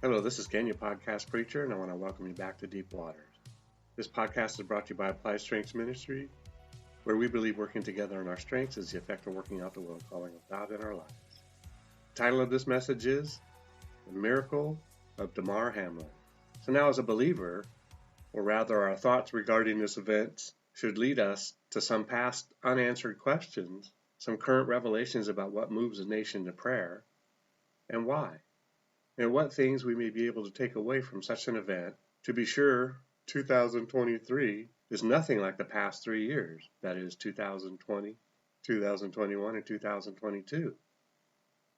Hello, this is Ken, your podcast preacher, and I want to welcome you back to Deep Waters. This podcast is brought to you by Applied Strengths Ministry, where we believe working together on our strengths is the effect of working out the will and calling of God in our lives. The title of this message is The Miracle of Damar Hamlin. So now as a believer, or rather our thoughts regarding this event should lead us to some past unanswered questions, some current revelations about what moves a nation to prayer, and why. And what things we may be able to take away from such an event. To be sure, 2023 is nothing like the past 3 years, that is 2020, 2021, and 2022.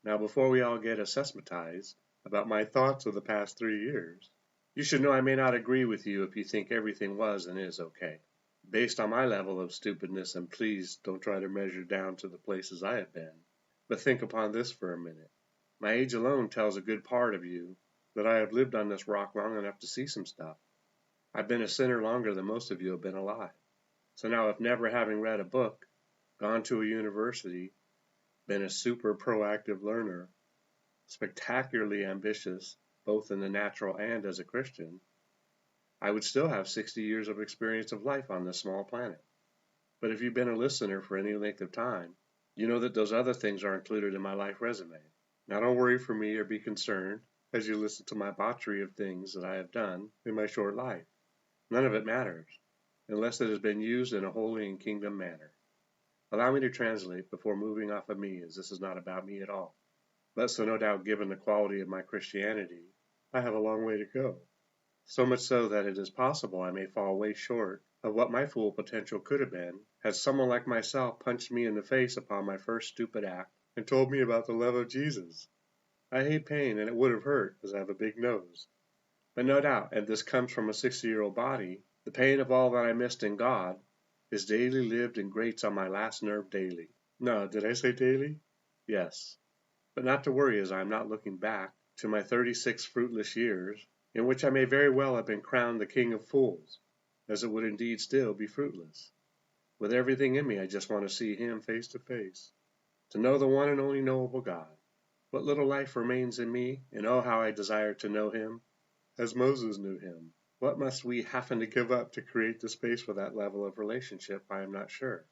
Now, before we all get assessmentized about my thoughts of the past 3 years, you should know I may not agree with you if you think everything was and is okay. Based on my level of stupidness, and please don't try to measure down to the places I have been, but think upon this for a minute. My age alone tells a good part of you that I have lived on this rock long enough to see some stuff. I've been a sinner longer than most of you have been alive. So now, if never having read a book, gone to a university, been a super proactive learner, spectacularly ambitious, both in the natural and as a Christian, I would still have 60 years of experience of life on this small planet. But if you've been a listener for any length of time, you know that those other things are included in my life resume. Now don't worry for me or be concerned as you listen to my botchery of things that I have done in my short life. None of it matters, unless it has been used in a holy and kingdom manner. Allow me to translate before moving off of me, as this is not about me at all. But so no doubt, given the quality of my Christianity, I have a long way to go. So much so that it is possible I may fall way short of what my full potential could have been had someone like myself punched me in the face upon my first stupid act and told me about the love of Jesus. I hate pain, and it would have hurt, as I have a big nose. But no doubt, and this comes from a 60-year-old body, the pain of all that I missed in God is daily lived and grates on my last nerve daily. No, did I say daily? Yes. But not to worry, as I am not looking back to my 36 fruitless years, in which I may very well have been crowned the king of fools, as it would indeed still be fruitless. With everything in me, I just want to see him face to face. To know the one and only knowable God. What little life remains in me, and oh how I desire to know him, as Moses knew him. What must we happen to give up to create the space for that level of relationship, I am not sure.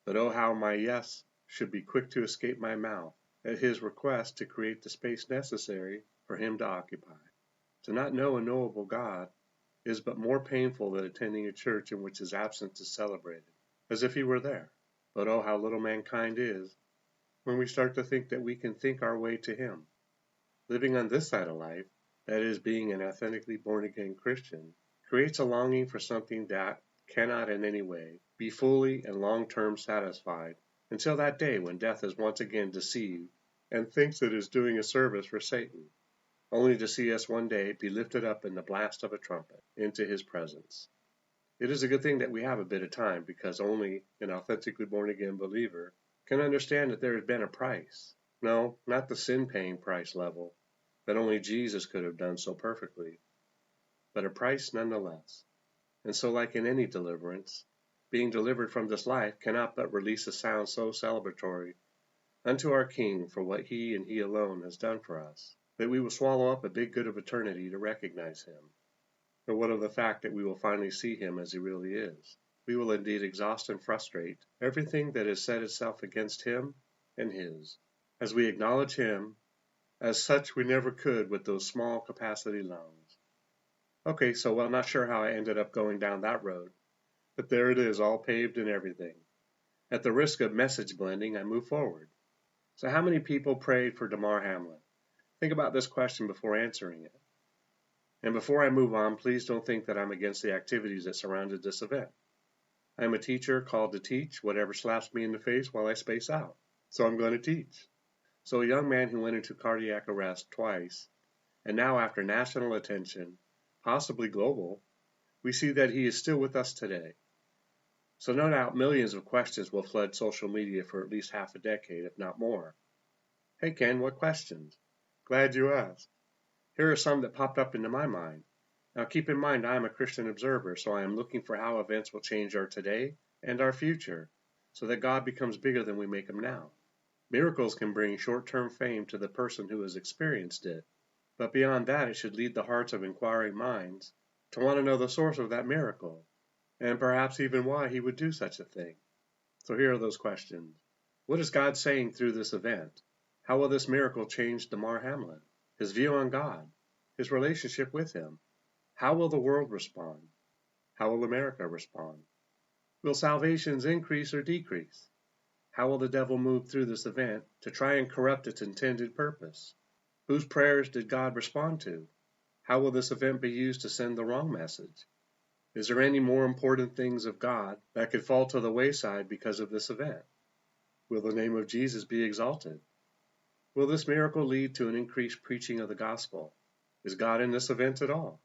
But oh how my yes should be quick to escape my mouth at his request to create the space necessary for him to occupy. To not know a knowable God is but more painful than attending a church in which his absence is celebrated, as if he were there. But oh how little mankind is, when we start to think that we can think our way to him. Living on this side of life, that is, being an authentically born-again Christian, creates a longing for something that cannot in any way be fully and long-term satisfied until that day when death is once again deceived and thinks it is doing a service for Satan, only to see us one day be lifted up in the blast of a trumpet into his presence. It is a good thing that we have a bit of time, because only an authentically born-again believer can understand that there has been a price. No, not the sin-paying price level that only Jesus could have done so perfectly, but a price nonetheless. And so, like in any deliverance, being delivered from this life cannot but release a sound so celebratory unto our King for what he and he alone has done for us, that we will swallow up a big good of eternity to recognize him. And what of the fact that we will finally see him as he really is? We will indeed exhaust and frustrate everything that has set itself against him and his, as we acknowledge him as such we never could with those small capacity lungs. Okay, so well, not sure how I ended up going down that road, but there it is, all paved and everything. At the risk of message blending, I move forward. So how many people prayed for Damar Hamlin? Think about this question before answering it. And before I move on, please don't think that I'm against the activities that surrounded this event. I am a teacher called to teach whatever slaps me in the face while I space out. So I'm going to teach. So a young man who went into cardiac arrest twice, and now after national attention, possibly global, we see that he is still with us today. So no doubt millions of questions will flood social media for at least half a decade, if not more. Hey Ken, what questions? Glad you asked. Here are some that popped up into my mind. Now keep in mind I am a Christian observer, so I am looking for how events will change our today and our future, so that God becomes bigger than we make him now. Miracles can bring short-term fame to the person who has experienced it, But beyond that, it should lead the hearts of inquiring minds to want to know the source of that miracle, and perhaps even why he would do such a thing. So here are those questions. What is God saying through this event? How will this miracle change Damar Hamlin? His view on God? His relationship with him? How will the world respond? How will America respond? Will salvations increase or decrease? How will the devil move through this event to try and corrupt its intended purpose? Whose prayers did God respond to? How will this event be used to send the wrong message? Is there any more important things of God that could fall to the wayside because of this event? Will the name of Jesus be exalted? Will this miracle lead to an increased preaching of the gospel? Is God in this event at all?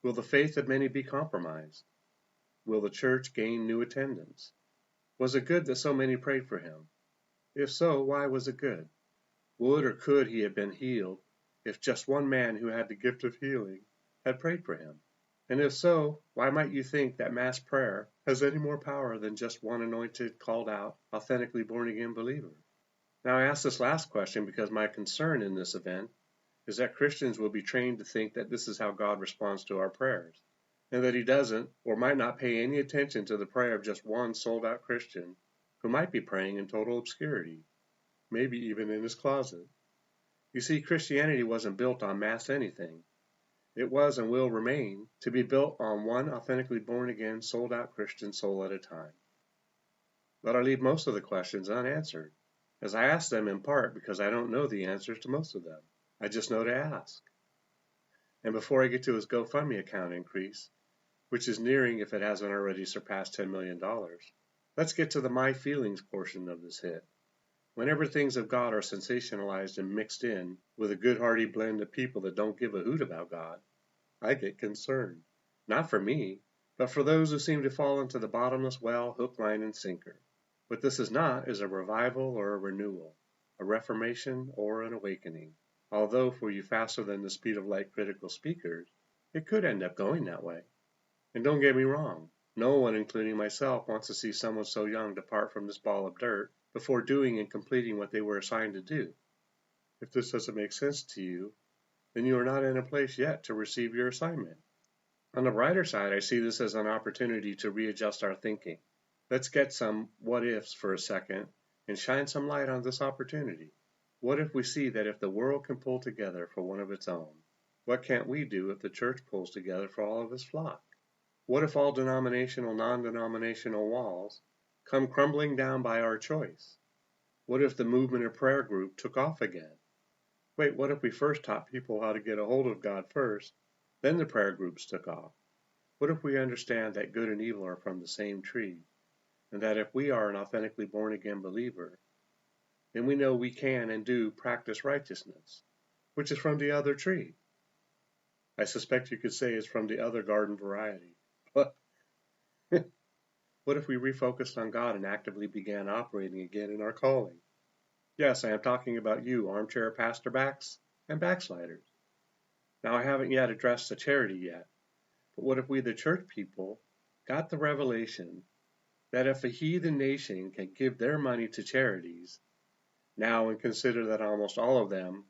Will the faith of many be compromised? Will the church gain new attendance? Was it good that so many prayed for him? If so, why was it good? Would or could he have been healed if just one man who had the gift of healing had prayed for him? And if so, why might you think that mass prayer has any more power than just one anointed, called out, authentically born-again believer? Now, I ask this last question because my concern in this event is that Christians will be trained to think that this is how God responds to our prayers, and that he doesn't or might not pay any attention to the prayer of just one sold-out Christian who might be praying in total obscurity, maybe even in his closet. You see, Christianity wasn't built on mass anything. It was and will remain to be built on one authentically born-again, sold-out Christian soul at a time. But I leave most of the questions unanswered, as I ask them in part because I don't know the answers to most of them. I just know to ask. And before I get to his GoFundMe account increase, which is nearing if it hasn't already surpassed $10 million, let's get to the my feelings portion of this hit. Whenever things of God are sensationalized and mixed in with a good hearty blend of people that don't give a hoot about God, I get concerned. Not for me, but for those who seem to fall into the bottomless well, hook, line, and sinker. What this is not is a revival or a renewal, a reformation or an awakening. Although for you faster than the speed of light critical speakers, it could end up going that way. And don't get me wrong, no one, including myself, wants to see someone so young depart from this ball of dirt before doing and completing what they were assigned to do. If this doesn't make sense to you, then you are not in a place yet to receive your assignment. On the brighter side, I see this as an opportunity to readjust our thinking. Let's get some what-ifs for a second and shine some light on this opportunity. What if we see that if the world can pull together for one of its own, what can't we do if the church pulls together for all of its flock? What if all denominational, non-denominational walls come crumbling down by our choice? What if the movement or prayer group took off again? Wait, what if we first taught people how to get a hold of God first, then the prayer groups took off? What if we understand that good and evil are from the same tree, and that if we are an authentically born-again believer, then we know we can and do practice righteousness, which is from the other tree? I suspect you could say it's from the other garden variety. But what if we refocused on God and actively began operating again in our calling? Yes, I am talking about you, armchair pastorbacks and backsliders. Now, I haven't yet addressed the charity yet, but what if we, the church people, got the revelation that if a heathen nation can give their money to charities, now and consider that almost all of them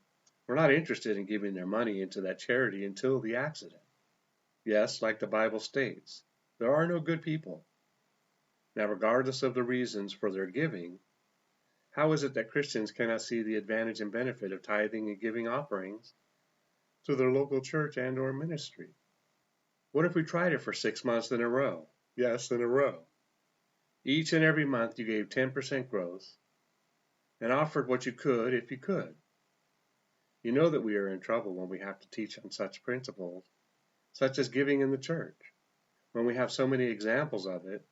were not interested in giving their money into that charity until the accident. Yes, like the Bible states, there are no good people. Now, regardless of the reasons for their giving, how is it that Christians cannot see the advantage and benefit of tithing and giving offerings to their local church and or ministry? What if we tried it for 6 months in a row? Yes, in a row. Each and every month you gave 10% growth and offered what you could if you could. You know that we are in trouble when we have to teach on such principles, such as giving in the church, when we have so many examples of it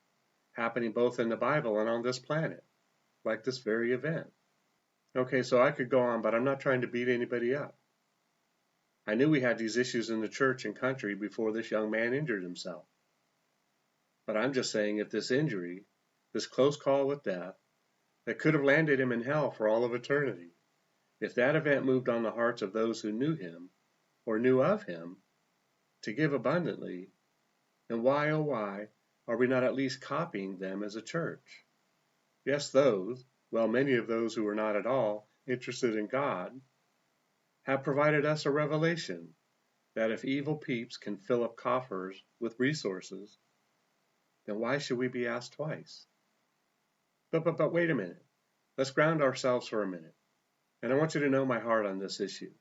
happening both in the Bible and on this planet, like this very event. Okay, so I could go on, but I'm not trying to beat anybody up. I knew we had these issues in the church and country before this young man injured himself. But I'm just saying if this injury, this close call with death, that could have landed him in hell for all of eternity, if that event moved on the hearts of those who knew him or knew of him to give abundantly, then why, oh why, are we not at least copying them as a church? Yes, those, well, many of those who are not at all interested in God, have provided us a revelation that if evil peeps can fill up coffers with resources, then why should we be asked twice? But wait a minute. Let's ground ourselves for a minute. And I want you to know my heart on this issue.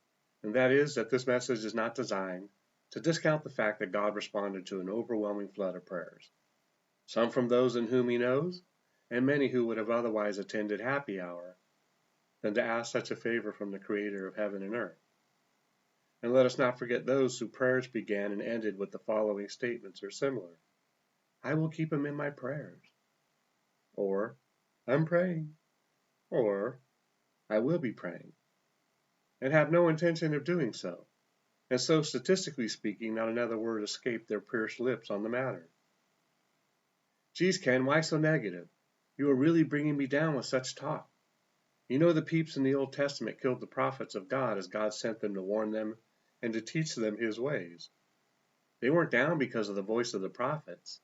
And that is that this message is not designed to discount the fact that God responded to an overwhelming flood of prayers. Some from those in whom he knows, and many who would have otherwise attended happy hour than to ask such a favor from the Creator of heaven and earth. And let us not forget those whose prayers began and ended with the following statements or similar. I will keep him in my prayers. Or, I'm praying. Or, I will be praying. And have no intention of doing so. And so, statistically speaking, not another word escaped their pierced lips on the matter. Geez, Ken, why so negative? You are really bringing me down with such talk. You know the peeps in the Old Testament killed the prophets of God as God sent them to warn them and to teach them his ways. They weren't down because of the voice of the prophets,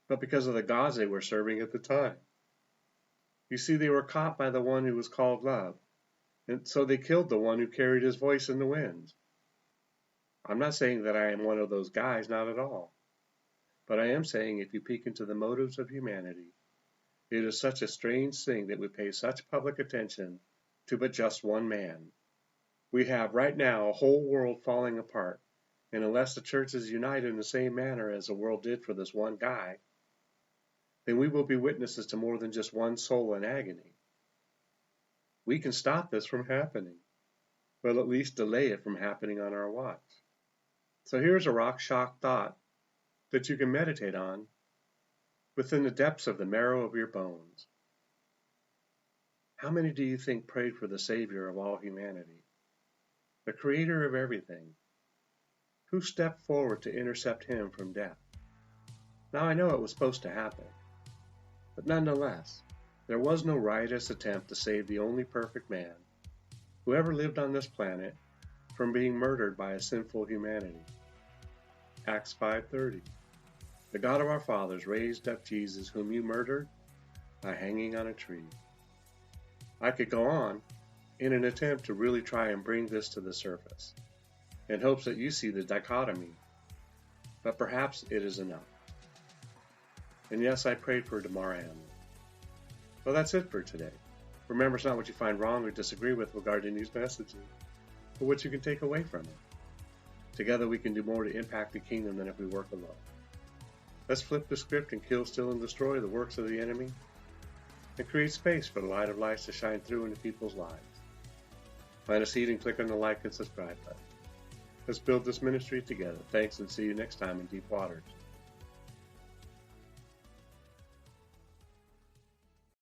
but because of the gods they were serving at the time. You see, they were caught by the one who was called love, and so they killed the one who carried his voice in the winds. I'm not saying that I am one of those guys, not at all. But I am saying if you peek into the motives of humanity, it is such a strange thing that we pay such public attention to but just one man. We have right now a whole world falling apart, and unless the churches unite in the same manner as the world did for this one guy, then we will be witnesses to more than just one soul in agony. We can stop this from happening, but at least delay it from happening on our watch. So here's a rock-shock thought that you can meditate on within the depths of the marrow of your bones. How many do you think prayed for the Savior of all humanity, the Creator of everything? Who stepped forward to intercept him from death? Now I know it was supposed to happen, but nonetheless, there was no riotous attempt to save the only perfect man who ever lived on this planet from being murdered by a sinful humanity. Acts 5:30. The God of our fathers raised up Jesus, whom you murdered by hanging on a tree. I could go on in an attempt to really try and bring this to the surface, in hopes that you see the dichotomy, but perhaps it is enough. And yes, I prayed for Damar Hamlin. Well, that's it for today. Remember, it's not what you find wrong or disagree with regarding these messages, but what you can take away from it. Together we can do more to impact the kingdom than if we work alone. Let's flip the script and kill, steal, and destroy the works of the enemy, and create space for the light of life to shine through into people's lives. Plant a seed and click on the like and subscribe button. Let's build this ministry together. Thanks, and see you next time in Deep Waters.